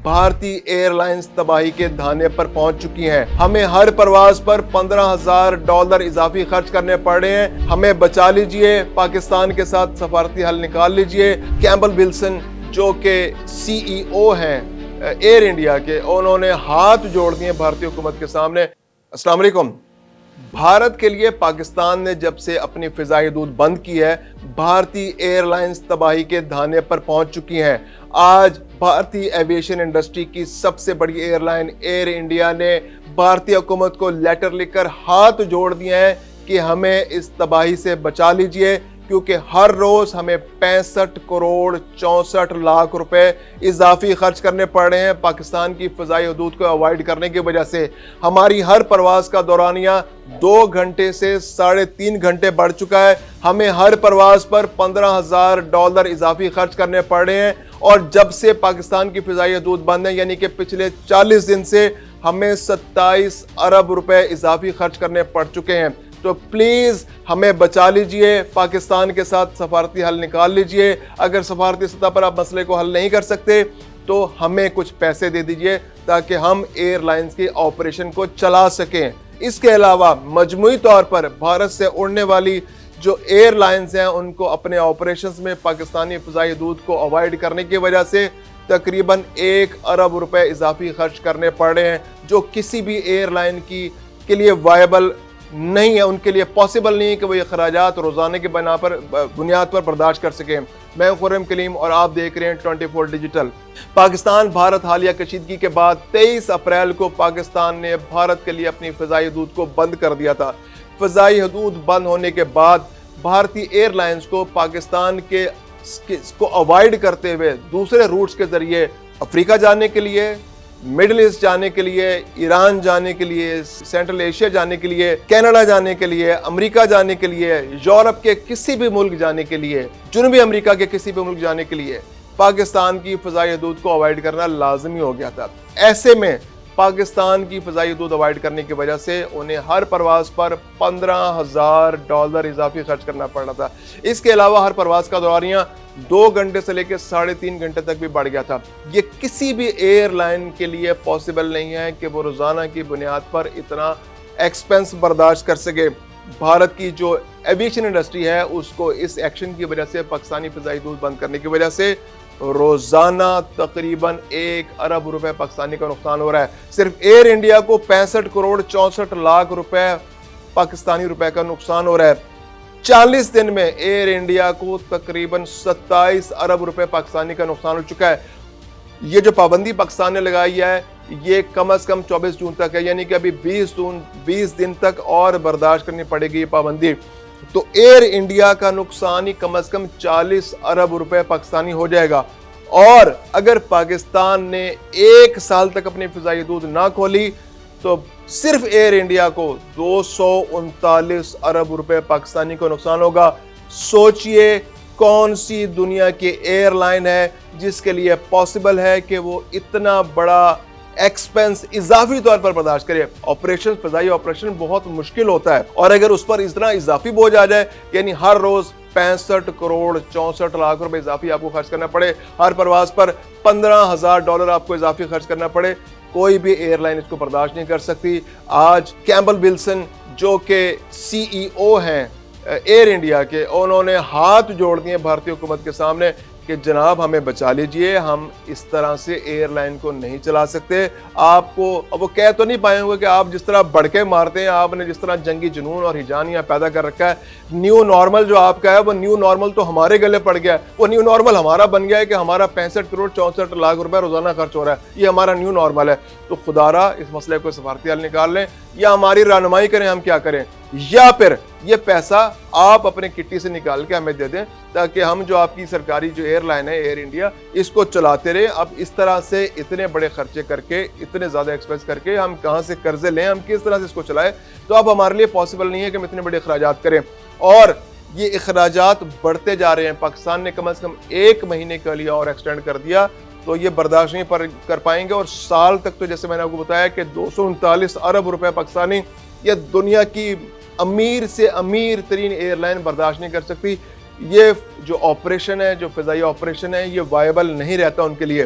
भारतीय एयरलाइंस तबाही के धाने पर पहुंच चुकी हैं। हमें हर परवाज पर $15,000 इजाफी खर्च करने पड़ रहे हैं। हमें बचा लीजिए, पाकिस्तान के साथ सफारती हल निकाल लीजिए। कैम्पबेल विल्सन जो कि CEO हैं एयर इंडिया के, उन्होंने हाथ जोड़ दिए भारतीय हुकूमत के सामने। अस्सलाम वालेकुम। भारत के लिए पाकिस्तान ने जब से अपनी फिजाई हदूद बंद की है, भारतीय एयरलाइंस तबाही के धाने पर पहुंच चुकी हैं। आज भारतीय एविएशन इंडस्ट्री की सबसे बड़ी एयरलाइन एयर इंडिया ने भारतीय हुकूमत को लेटर लिखकर हाथ जोड़ दिए हैं कि हमें इस तबाही से बचा लीजिए, क्योंकि हर रोज हमें 65 करोड़ 64 लाख रुपए इजाफी खर्च करने पड़ रहे हैं पाकिस्तान की फिजाई हदूद को अवॉइड करने की वजह से। हमारी हर परवाज का दौरानिया 2 घंटे से 3.5 घंटे बढ़ चुका है। हमें हर परवाज पर $15,000 इजाफी खर्च करने पड़ रहे हैं, और जब से पाकिस्तान की फिजाई हदूद बंद है, यानी कि पिछले 40 दिन से हमें 27 अरब रुपए इजाफी खर्च करने पड़ चुके हैं। तो प्लीज हमें बचा लीजिए, पाकिस्तान के साथ सफारती हल निकाल लीजिए। अगर सफारती सतह पर आप मसले को हल नहीं कर सकते तो हमें कुछ पैसे दे दीजिए ताकि हम एयरलाइंस के ऑपरेशन को चला सकें। इसके अलावा मजमूई तौर पर भारत से उड़ने वाली जो एयरलाइंस हैं, उनको अपने ऑपरेशंस में पाकिस्तानी फिजाई हदूद को अवॉइड करने की वजह से तकरीबन 1 अरब रुपए इजाफी खर्च करने पड़ रहे हैं, जो किसी भी एयरलाइन के लिए वायबल नहीं है, उनके लिए पॉसिबल नहीं है कि वो ये खराजात रोजाना के बुनियाद पर बर्दाश्त कर सकें। मैं खुर्रम कलीम और आप देख रहे हैं 24 डिजिटल। पाकिस्तान भारत हालिया कशीदगी के बाद 23 अप्रैल को पाकिस्तान ने भारत के लिए अपनी फिजाई हदूद को बंद कर दिया था। फिजाई हदूद बंद होने के बाद भारतीय एयरलाइंस को पाकिस्तान को अवॉइड करते हुए दूसरे रूट्स के जरिए अफ्रीका जाने के लिए, मिडिल ईस्ट जाने के लिए, ईरान जाने के लिए, सेंट्रल एशिया जाने के लिए, कनाडा जाने के लिए, अमेरिका जाने के लिए, यूरोप के किसी भी मुल्क जाने के लिए, जनूबी अमेरिका के किसी भी मुल्क जाने के लिए पाकिस्तान की फिजाई हदूद को अवॉइड करना लाजमी हो गया था। ऐसे में पाकिस्तान की फिजाई हदूद अवॉइड करने की वजह से उन्हें हर परवाज पर $15,000 इजाफी खर्च करना पड़ रहा था। इसके अलावा हर परवाज का दौरानिया 2 घंटे से लेकर 3.5 घंटे तक भी बढ़ गया था। ये किसी भी एयरलाइन के लिए पॉसिबल नहीं है कि वो रोजाना की बुनियाद पर इतना एक्सपेंस बर्दाश्त कर सके। भारत की जो एविएशन इंडस्ट्री है, उसको इस एक्शन की वजह से, पाकिस्तानी फिजाई हदूद बंद करने की वजह से रोजाना तकरीबन 1 अरब रुपए पाकिस्तानी का नुकसान हो रहा है। सिर्फ एयर इंडिया को 65 करोड़ 64 लाख रुपए पाकिस्तानी रुपए का नुकसान हो रहा है। 40 दिन में एयर इंडिया को तकरीबन 27 अरब रुपए पाकिस्तानी का नुकसान हो चुका है। ये जो पाबंदी पाकिस्तान ने लगाई है, ये कम से कम 24 जून तक है, यानी कि अभी 20 दिन तक और बर्दाश्त करनी पड़ेगी ये पाबंदी। तो एयर इंडिया का नुकसान ही कम से कम 40 अरब रुपए पाकिस्तानी हो जाएगा। और अगर पाकिस्तान ने 1 साल तक अपनी फिजाई हदूद ना खोली तो सिर्फ एयर इंडिया को 239 अरब रुपए पाकिस्तानी को नुकसान होगा। सोचिए कौन सी दुनिया की एयरलाइन है जिसके लिए पॉसिबल है कि वो इतना बड़ा एक्सपेंस इजाफी तौर पर बर्दाश्त करे। ऑपरेशन, फिजाई ऑपरेशन बहुत मुश्किल होता है, और अगर उस पर इतना इजाफी बोझ आ जाए, यानी हर रोज 65 करोड़ 64 लाख रुपए इजाफी आपको खर्च करना पड़े, हर परवाज पर $15,000 आपको इजाफी खर्च करना पड़े, कोई भी एयरलाइन इसको बर्दाश्त नहीं कर सकती। आज कैम्पबेल विल्सन जो कि CEO हैं एयर इंडिया के, उन्होंने हाथ जोड़ दिए भारतीय हुकूमत के सामने कि जनाब हमें बचा लीजिए, हम इस तरह से एयरलाइन को नहीं चला सकते। आपको अब वो कह तो नहीं पाए होंगे कि आप जिस तरह बढ़के मारते हैं, आपने जिस तरह जंगी जुनून और हिजानिया पैदा कर रखा है, न्यू नॉर्मल जो आपका है, वो न्यू नॉर्मल तो हमारे गले पड़ गया है। वो न्यू नॉर्मल हमारा बन गया है कि हमारा 65 करोड़ 64 लाख रुपए रोजाना खर्च हो रहा है, ये हमारा न्यू नॉर्मल है। तो खुदारा इस मसले को सफारती हल निकाल लें, या हमारी रहनुमाई करें हम क्या करें, या फिर ये पैसा आप अपने किट्टी से निकाल के हमें दे दें, ताकि हम जो आपकी सरकारी जो एयरलाइन है एयर इंडिया, इसको चलाते रहे। अब इस तरह से इतने बड़े खर्चे करके, इतने ज्यादा एक्सपेंस करके हम कहां से कर्जे लें, हम किस तरह से इसको चलाएं? तो अब हमारे लिए पॉसिबल नहीं है कि हम इतने बड़े अखराजात करें, और ये अखराजात बढ़ते जा रहे हैं। पाकिस्तान ने कम से कम 1 महीने के लिए और एक्सटेंड कर दिया, तो ये बर्दाश्त नहीं कर पाएंगे। और साल तक तो जैसे मैंने आपको बताया कि 239 अरब रुपए पाकिस्तानी, ये दुनिया की अमीर से अमीर तरीन एयरलाइन बर्दाश्त नहीं कर सकती। ये जो ऑपरेशन है, जो फिजाई ऑपरेशन है, ये वायबल नहीं रहता उनके लिए।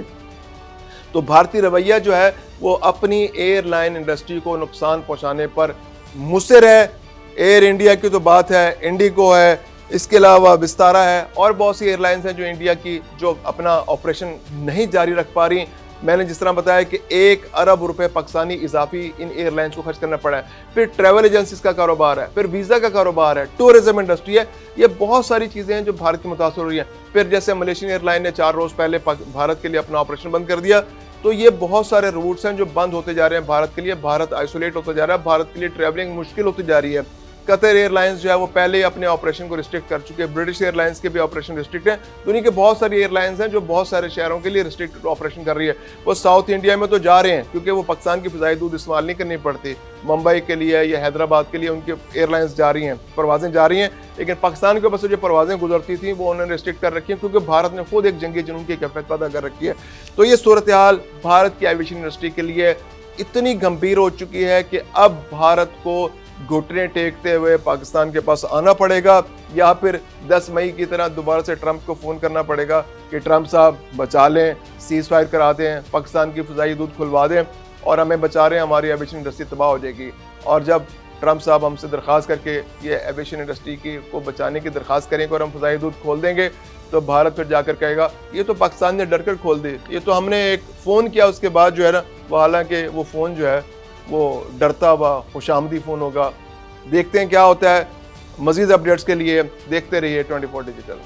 तो भारतीय रवैया जो है वो अपनी एयरलाइन इंडस्ट्री को नुकसान पहुंचाने पर मुसिर है। एयर इंडिया की तो बात है, इंडिगो है, इसके अलावा विस्तारा है और बहुत सी एयरलाइंस हैं जो इंडिया की जो अपना ऑपरेशन नहीं जारी रख पा रही। मैंने जिस तरह बताया कि 1 अरब रुपए पाकिस्तानी इजाफी इन एयरलाइंस को खर्च करना पड़ा है। फिर ट्रैवल एजेंसीज का कारोबार है, फिर वीज़ा का कारोबार है, टूरिज्म इंडस्ट्री है, ये बहुत सारी चीज़ें हैं जो भारत की मुतासर हो रही हैं। फिर जैसे मलेशियन एयरलाइन ने 4 रोज़ पहले भारत के लिए अपना ऑपरेशन बंद कर दिया, तो ये बहुत सारे रूट्स हैं जो बंद होते जा रहे हैं भारत के लिए। भारत आइसोलेट होता जा रहा है, भारत के लिए ट्रैवलिंग मुश्किल होती जा रही है। कतर एयरलाइंस जो है वो पहले ही अपने ऑपरेशन को रिस्ट्रिक्ट कर चुके हैं, ब्रिटिश एयरलाइंस के भी ऑपरेशन रिस्ट्रिक्ट हैं। दुनिया के बहुत सारी एयरलाइंस हैं जो बहुत सारे शहरों के लिए रिस्ट्रिक्ट ऑपरेशन कर रही है। वो साउथ इंडिया में तो जा रहे हैं क्योंकि वो पाकिस्तान की फ़िज़ाई दूध इस्तेमाल नहीं करनी पड़ती। मुंबई के लिए या हैदराबाद के लिए उनकी एयरलाइंस जा रही हैं, परवाजें जा रही हैं, लेकिन पाकिस्तान के ऊपर से जो परवाजें गुजरती थी वो उन्होंने रिस्ट्रिक्ट कर रखी हैं क्योंकि भारत ने खुद एक जंगी जुनून की कैफियत पैदा कर रखी है। तो ये सूरत हाल भारत की एविएशन इंडस्ट्री के लिए इतनी गंभीर हो चुकी है कि अब भारत को घुटने टेकते हुए पाकिस्तान के पास आना पड़ेगा या फिर 10 मई की तरह दोबारा से ट्रंप को फ़ोन करना पड़ेगा कि ट्रंप साहब बचा लें, सीज़ फायर करा दें, पाकिस्तान की फ़िज़ाई दूध खुलवा दें और हमें बचा रहे हैं, हमारी एविएशन इंडस्ट्री तबाह हो जाएगी। और जब ट्रंप साहब हमसे दरख्वास्त करके ये एविएशन इंडस्ट्री की को बचाने की दरख्वास्त करेंगे और हम फ़िज़ाई दूध खोल देंगे, तो भारत फिर जाकर कहेगा ये तो पाकिस्तान ने डर कर खोल दी, ये तो हमने एक फ़ोन किया उसके बाद जो है ना, वो हालांकि वो फ़ोन जो है वो डरता हुआ खुशामदी फ़ोन होगा। देखते हैं क्या होता है। मज़ीद अपडेट्स के लिए देखते रहिए 24 डिजिटल।